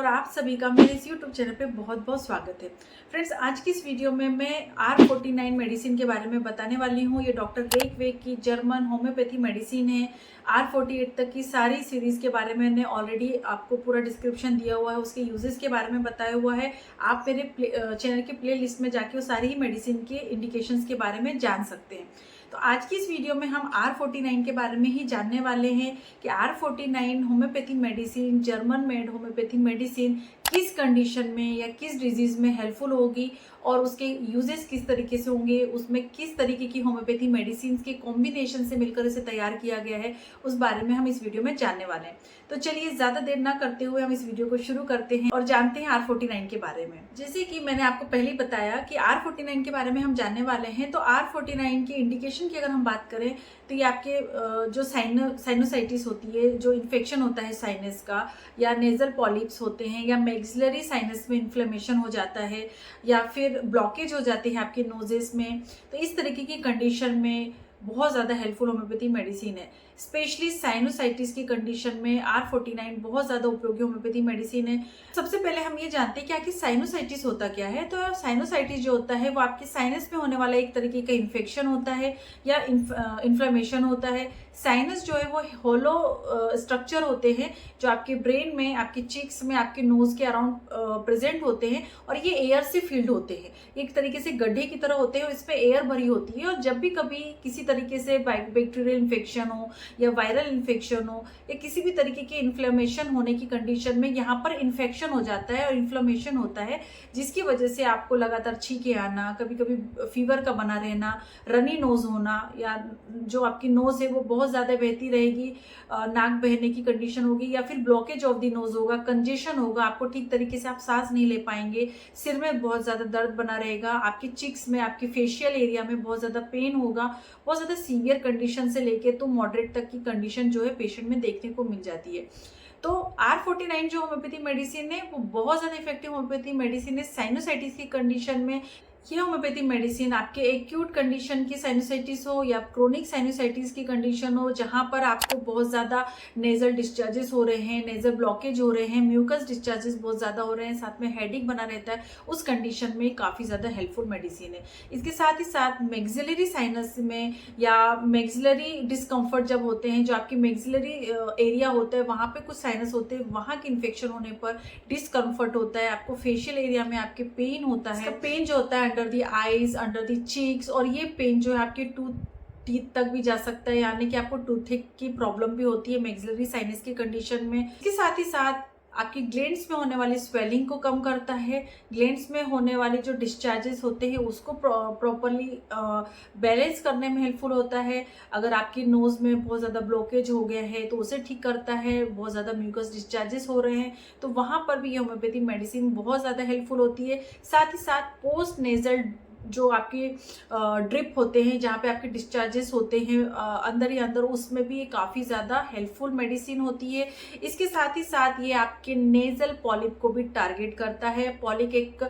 और आप सभी का मेरे इस यूट्यूब चैनल पे बहुत बहुत स्वागत है। फ्रेंड्स, आज की इस वीडियो में मैं R49 मेडिसिन के बारे में बताने वाली हूँ। ये डॉक्टर वेक वेक की जर्मन होम्योपैथी मेडिसिन है। R48 तक की सारी सीरीज़ के बारे में मैंने ऑलरेडी आपको पूरा डिस्क्रिप्शन दिया हुआ है, उसके यूजेस के बारे में बताया हुआ है। आप मेरे चैनल के प्ले लिस्ट में जाके वो सारी ही मेडिसिन के इंडिकेशंस के बारे में जान सकते हैं। तो आज की इस वीडियो में हम R49 के बारे में ही जानने वाले हैं कि R49 homeopathy medicine, German made homeopathy medicine किस कंडीशन में या किस डिजीज़ में हेल्पफुल होगी और उसके यूजेस किस तरीके से होंगे, उसमें किस तरीके की होम्योपैथी मेडिसिन के कॉम्बिनेशन से मिलकर इसे तैयार किया गया है, उस बारे में हम इस वीडियो में जानने वाले हैं। तो चलिए ज़्यादा देर ना करते हुए हम इस वीडियो को शुरू करते हैं और जानते हैं R49 के बारे में। जैसे कि मैंने आपको पहले ही बताया कि R49 के बारे में हम जानने वाले हैं, तो R49 की इंडिकेशन की अगर हम बात करें तो ये आपके जो साइनोसाइटिस होती है, जो इन्फेक्शन होता है साइनस का, या नेजल पॉलिप्स होते हैं, या मैक्सिलरी साइनस में इन्फ्लेमेशन हो जाता है, या फिर ब्लॉकेज हो जाते हैं आपके नोजेस में, तो इस तरीके की कंडीशन में बहुत ज़्यादा हेल्पफुल होम्योपैथी मेडिसिन है। स्पेशली साइनोसाइटिस की कंडीशन में R49 बहुत ज़्यादा उपयोगी होम्योपैथी मेडिसिन है। सबसे पहले हम ये जानते हैं कि आखिर साइनोसाइटिस होता क्या है। तो साइनोसाइटिस जो होता है वो आपके साइनस में होने वाला एक तरीके का इन्फेक्शन होता है या इन्फ्लेमेशन होता है। साइनस जो है वो होलो स्ट्रक्चर होते हैं जो आपके ब्रेन में, आपके चिक्स में, आपके नोज के अराउंड प्रेजेंट होते हैं, और ये एयर से फील्ड होते हैं। एक तरीके से गड्ढे की तरह होते हैं और इसमें एयर भरी होती है, और जब भी कभी किसी तरीके से बैक्टीरियल इन्फेक्शन हो या वायरल इन्फेक्शन हो या किसी भी तरीके की इन्फ्लेमेशन होने की कंडीशन में यहाँ पर इन्फेक्शन हो जाता है और इन्फ्लेमेशन होता है, जिसकी वजह से आपको लगातार छींके आना, कभी कभी फीवर का बना रहना, रनी नोज होना, या जो आपकी नोज है वो बहुत ज़्यादा बहती रहेगी, नाक बहने की कंडीशन होगी, या फिर ब्लॉकेज ऑफ द नोज होगा, कंजेशन होगा, आपको ठीक तरीके से आप सांस नहीं ले पाएंगे, सिर में बहुत ज़्यादा दर्द बना रहेगा, आपकी चिक्स में, आपके फेशियल एरिया में बहुत ज़्यादा पेन होगा। बहुत ज़्यादा सीवियर कंडीशन से लेके तो मॉडरेट तक की कंडीशन जो है पेशेंट में देखने को मिल जाती है। तो R49 जो होम्योपैथी मेडिसिन है वो बहुत ज़्यादा इफेक्टिव होम्योपैथी मेडिसिन है साइनोसाइटिस की कंडीशन में। ये होम्योपैथी मेडिसिन आपके एक्यूट कंडीशन की साइनोसाइटिस हो या क्रोनिक साइनोसाइटिस की कंडीशन हो, जहाँ पर आपको बहुत ज़्यादा नेजल डिस्चार्जेस हो रहे हैं, नेजल ब्लॉकेज हो रहे हैं, म्यूकस डिस्चार्जेस बहुत ज़्यादा हो रहे हैं, साथ में हेडेक बना रहता है, उस कंडीशन में काफ़ी ज़्यादा हेल्पफुल मेडिसिन है। इसके साथ ही साथ मैक्सिलरी साइनस में या मैक्सिलरी डिस्कम्फर्ट जब होते हैं, जो आपकी मैक्सिलरी एरिया होता है वहाँ पर कुछ साइनस होते हैं, वहाँ के इन्फेक्शन होने पर डिस्कम्फर्ट होता है, आपको फेशियल एरिया में आपके पेन होता है। पेन जो होता है under the eyes, under the cheeks, और ये पेन जो है आपके टीथ तक भी जा सकता है, यानी कि आपको टूथिक की प्रॉब्लम भी होती है मैक्सिलरी साइनस की कंडीशन में। इसके साथ ही साथ आपकी ग्लैंड्स में होने वाली स्वेलिंग को कम करता है। ग्लैंड्स में होने वाले जो डिस्चार्जेस होते हैं उसको प्रॉपरली बैलेंस करने में हेल्पफुल होता है। अगर आपकी नोज में बहुत ज़्यादा ब्लॉकेज हो गया है तो उसे ठीक करता है। बहुत ज़्यादा म्यूकस डिस्चार्जेस हो रहे हैं तो वहाँ पर भी ये होम्योपैथी मेडिसिन बहुत ज़्यादा हेल्पफुल होती है। साथ ही साथ पोस्ट नेजल जो आपके ड्रिप होते हैं, जहाँ पे आपके डिस्चार्जेस होते हैं अंदर ही अंदर, उसमें भी ये काफ़ी ज़्यादा हेल्पफुल मेडिसिन होती है। इसके साथ ही साथ ये आपके नेजल पॉलिप को भी टारगेट करता है। पॉलिप एक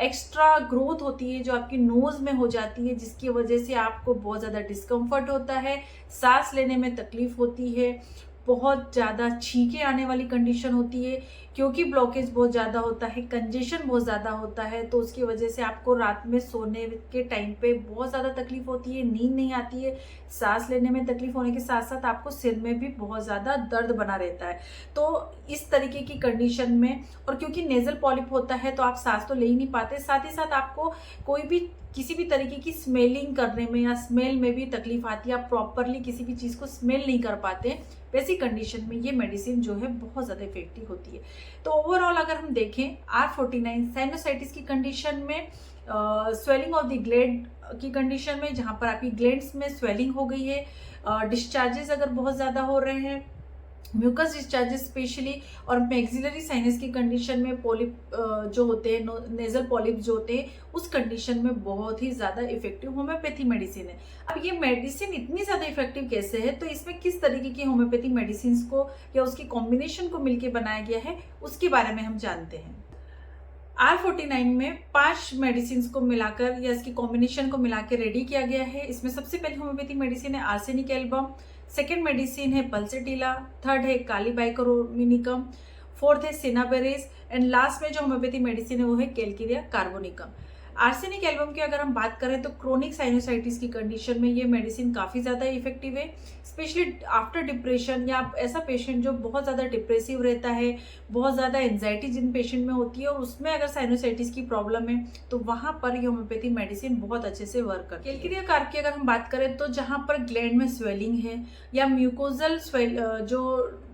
एक्स्ट्रा ग्रोथ होती है जो आपकी नोज में हो जाती है, जिसकी वजह से आपको बहुत ज़्यादा डिस्कम्फर्ट होता है, सांस लेने में तकलीफ होती है, बहुत ज़्यादा छींके आने वाली कंडीशन होती है, क्योंकि ब्लॉकेज बहुत ज़्यादा होता है, कंजेशन बहुत ज़्यादा होता है, तो उसकी वजह से आपको रात में सोने के टाइम पे बहुत ज़्यादा तकलीफ होती है, नींद नहीं आती है, सांस लेने में तकलीफ होने के साथ साथ आपको सिर में भी बहुत ज़्यादा दर्द बना रहता है। तो इस तरीके की कंडीशन में, और क्योंकि नेजल पॉलिप होता है तो आप सांस तो ले ही नहीं पाते, साथ ही साथ आपको कोई भी किसी भी तरीके की स्मेलिंग करने में या स्मेल में भी तकलीफ आती है, आप प्रॉपरली किसी भी चीज़ को स्मेल नहीं कर पाते, वैसी कंडीशन में ये मेडिसिन जो है बहुत ज़्यादा इफेक्टिव होती है। तो ओवरऑल अगर हम देखें R49 साइनोसाइटिस की कंडीशन में, स्वेलिंग ऑफ द ग्लैंड की कंडीशन में, जहाँ पर आपकी ग्लैंड्स में स्वेलिंग हो गई है, डिस्चार्जेस अगर बहुत ज़्यादा हो रहे हैं, म्यूकस डिस्चार्जेस स्पेशली, और मैक्सिलरी साइनस की कंडीशन में पॉलिप जो होते हैं, नेजल पॉलिप जो होते हैं, उस कंडीशन में बहुत ही ज़्यादा इफेक्टिव होम्योपैथी मेडिसिन है। अब ये मेडिसिन इतनी ज़्यादा इफेक्टिव कैसे है, तो इसमें किस तरीके की होम्योपैथी मेडिसिन को या उसकी कॉम्बिनेशन को मिलकर बनाया गया है, उसके बारे में हम जानते हैं। R49 में 5 मेडिसिन को मिलाकर या इसकी कॉम्बिनेशन को मिलाकर रेडी किया गया है। इसमें सबसे पहली होम्योपैथी मेडिसिन है आर्सेनिक एल्बम, सेकेंड मेडिसिन है पल्सेटिला, थर्ड है काली बाइकोरोमिनिकम, फोर्थ है सिनाबेरिस एंड लास्ट में जो होम्योपैथी मेडिसिन है वो है कैलकेरिया कार्बोनिकम। आर्सेनिक एल्बम की अगर हम बात करें तो क्रोनिक साइनोसाइटिस की कंडीशन में ये मेडिसिन काफ़ी ज़्यादा इफेक्टिव है, स्पेशली आफ्टर डिप्रेशन या ऐसा पेशेंट जो बहुत ज़्यादा डिप्रेसिव रहता है, बहुत ज़्यादा एंजाइटी जिन पेशेंट में होती है और उसमें अगर साइनोसाइटिस की प्रॉब्लम है तो वहाँ पर ये होम्योपैथी मेडिसिन बहुत अच्छे से वर्क करती है। कैलकेरिया कार्ब की अगर हम बात करें तो जहाँ पर ग्लैंड में स्वेलिंग है या म्यूकोजल जो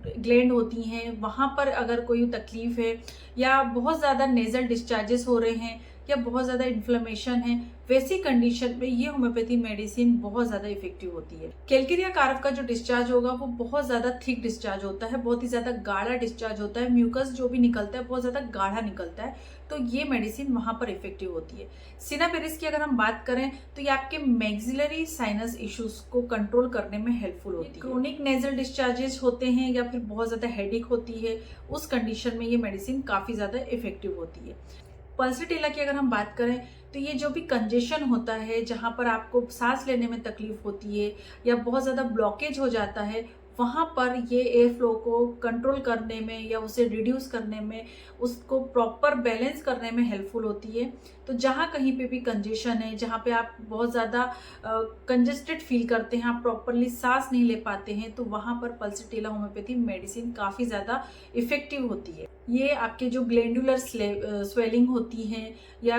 ग्लैंड होती हैं वहाँ पर अगर कोई तकलीफ है या बहुत ज़्यादा नेजल डिस्चार्जेस हो रहे हैं या बहुत ज़्यादा इन्फ्लेमेशन है, वैसी कंडीशन में ये होम्योपैथी मेडिसिन बहुत ज़्यादा इफेक्टिव होती है। कैलकेरिया कार्ब का जो डिस्चार्ज होगा वो बहुत ज़्यादा थिक डिस्चार्ज होता है, बहुत ही ज़्यादा गाढ़ा डिस्चार्ज होता है, म्यूकस जो भी निकलता है बहुत ज़्यादा गाढ़ा निकलता है, तो ये मेडिसिन वहाँ पर इफेक्टिव होती है। सिनाबेरिस की अगर हम बात करें तो ये आपके मैक्सिलरी साइनस इश्यूज को कंट्रोल करने में हेल्पफुल होती है। क्रोनिक नेजल डिस्चार्जेस होते हैं या फिर बहुत ज़्यादा हेडेक होती है, उस कंडीशन में ये मेडिसिन काफ़ी ज़्यादा इफेक्टिव होती है। पल्सटेला की अगर हम बात करें तो ये जो भी कंजेशन होता है, जहाँ पर आपको सांस लेने में तकलीफ होती है या बहुत ज़्यादा ब्लॉकेज हो जाता है, वहाँ पर ये एयर फ्लो को कंट्रोल करने में या उसे रिड्यूस करने में, उसको प्रॉपर बैलेंस करने में हेल्पफुल होती है। तो जहाँ कहीं पे भी कंजेशन है, जहाँ पे आप बहुत ज़्यादा कंजेस्टेड फील करते हैं, आप प्रॉपरली सांस नहीं ले पाते हैं, तो वहाँ पर पल्सटेला होम्योपैथी मेडिसिन काफ़ी ज़्यादा इफेक्टिव होती है। ये आपके जो ग्लैंडुलर स्वेलिंग होती हैं या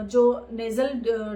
जो नेज़ल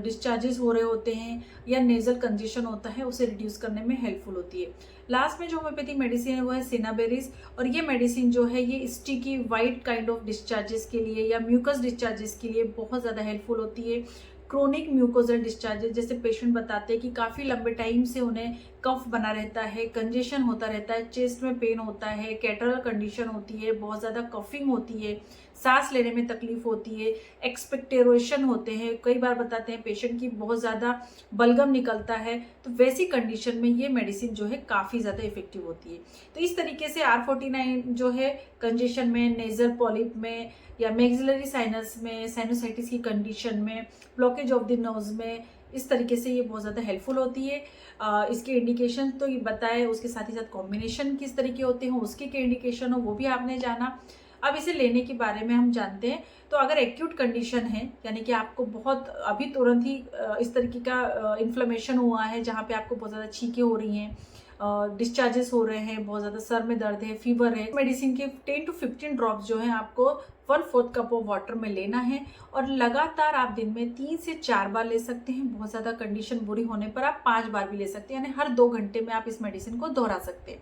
डिस्चार्जेस हो रहे होते हैं या नेज़ल कंजेशन होता है, उसे रिड्यूस करने में हेल्पफुल होती है। लास्ट में जो होम्योपैथी मेडिसिन है वो है सिनाबेरिस, और ये मेडिसिन जो है ये sticky white kind of discharges के लिए या म्यूकस डिस्चार्जेस के लिए बहुत ज़्यादा हेल्पफुल होती है। क्रोनिक म्यूकोजल डिस्चार्जेस, जैसे पेशेंट बताते हैं कि काफ़ी लंबे टाइम से उन्हें कफ बना रहता है, कंजेशन होता रहता है, चेस्ट में पेन होता है, कैटरल कंडीशन होती है, बहुत ज़्यादा कफिंग होती है, सांस लेने में तकलीफ होती है, एक्सपेक्टेरेशन होते हैं, कई बार बताते हैं पेशेंट की बहुत ज़्यादा बलगम निकलता है, तो वैसी कंडीशन में ये मेडिसिन जो है काफ़ी ज़्यादा इफेक्टिव होती है। तो इस तरीके से R49 जो है कंजेशन में, नेजल पॉलिप में या मैक्सिलरी साइनस में, साइनोसाइटिस की कंडीशन में, ब्लॉकेज ऑफ द नोज में, इस तरीके से ये बहुत ज़्यादा हेल्पफुल होती है। इसके इंडिकेशन तो ये बताए, उसके साथ ही साथ कॉम्बिनेशन किस तरीके होते हैं, उसके क्या इंडिकेशन हो वो भी आपने जाना। अब इसे लेने के बारे में हम जानते हैं। तो अगर एक्यूट कंडीशन है, यानी कि आपको बहुत अभी तुरंत ही इस तरीके का इन्फ्लेमेशन हुआ है जहाँ पे आपको बहुत ज़्यादा छींकें हो रही हैं, डिस्चार्जेस हो रहे हैं, बहुत ज़्यादा सर में दर्द है, फीवर है, मेडिसिन के 10 to 15 ड्रॉप्स जो हैं आपको 1/4 कप ऑफ वाटर में लेना है और लगातार आप दिन में 3 से 4 बार ले सकते हैं। बहुत ज़्यादा कंडीशन बुरी होने पर आप 5 बार भी ले सकते हैं, यानी हर 2 घंटे में आप इस मेडिसिन को दोहरा सकते हैं।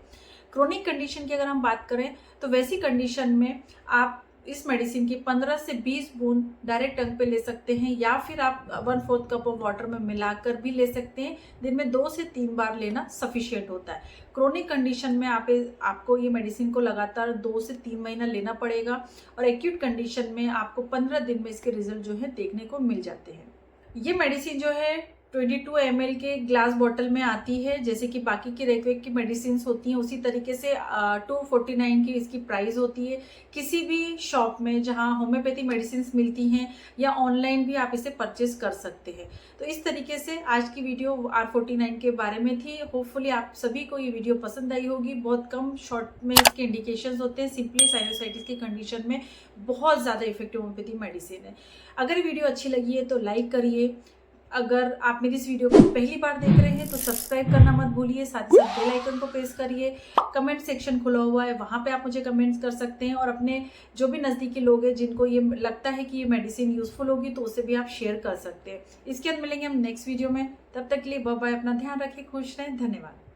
क्रोनिक कंडीशन की अगर हम बात करें तो वैसी कंडीशन में आप इस मेडिसिन की 15 से 20 बूंद डायरेक्ट टंग पे ले सकते हैं या फिर आप 1/4 कप ऑफ वाटर में मिलाकर भी ले सकते हैं। दिन में 2 से 3 बार लेना सफिशिएंट होता है। क्रोनिक कंडीशन में आपको ये मेडिसिन को लगातार 2 से 3 महीना लेना पड़ेगा और एक्यूट कंडीशन में आपको 15 दिन में इसके रिजल्ट जो है देखने को मिल जाते हैं। ये मेडिसिन जो है 22 ml के ग्लास बॉटल में आती है, जैसे कि बाकी की रेकवेक की मेडिसिन होती हैं उसी तरीके से 249 की इसकी प्राइस होती है। किसी भी शॉप में जहां होम्योपैथी मेडिसिन मिलती हैं या ऑनलाइन भी आप इसे परचेज कर सकते हैं। तो इस तरीके से आज की वीडियो R49 के बारे में थी। होपफुली आप सभी को ये वीडियो पसंद आई होगी। बहुत कम शॉर्ट में इसके इंडिकेशंस होते हैं, सिंपली साइनोसाइटिस की कंडीशन में बहुत ज़्यादा इफेक्टिव होम्योपैथी मेडिसिन है। अगर वीडियो अच्छी लगी है तो लाइक करिए। अगर आप मेरी इस वीडियो को पहली बार देख रहे हैं तो सब्सक्राइब करना मत भूलिए, साथ ही साथ बेल आइकन को प्रेस करिए। कमेंट सेक्शन खुला हुआ है, वहाँ पे आप मुझे कमेंट्स कर सकते हैं और अपने जो भी नज़दीकी लोग हैं जिनको ये लगता है कि ये मेडिसिन यूज़फुल होगी तो उसे भी आप शेयर कर सकते हैं। इसके बाद मिलेंगे हम नेक्स्ट वीडियो में, तब तक के लिए बाय बाय। अपना ध्यान रखिए, खुश रहें, धन्यवाद।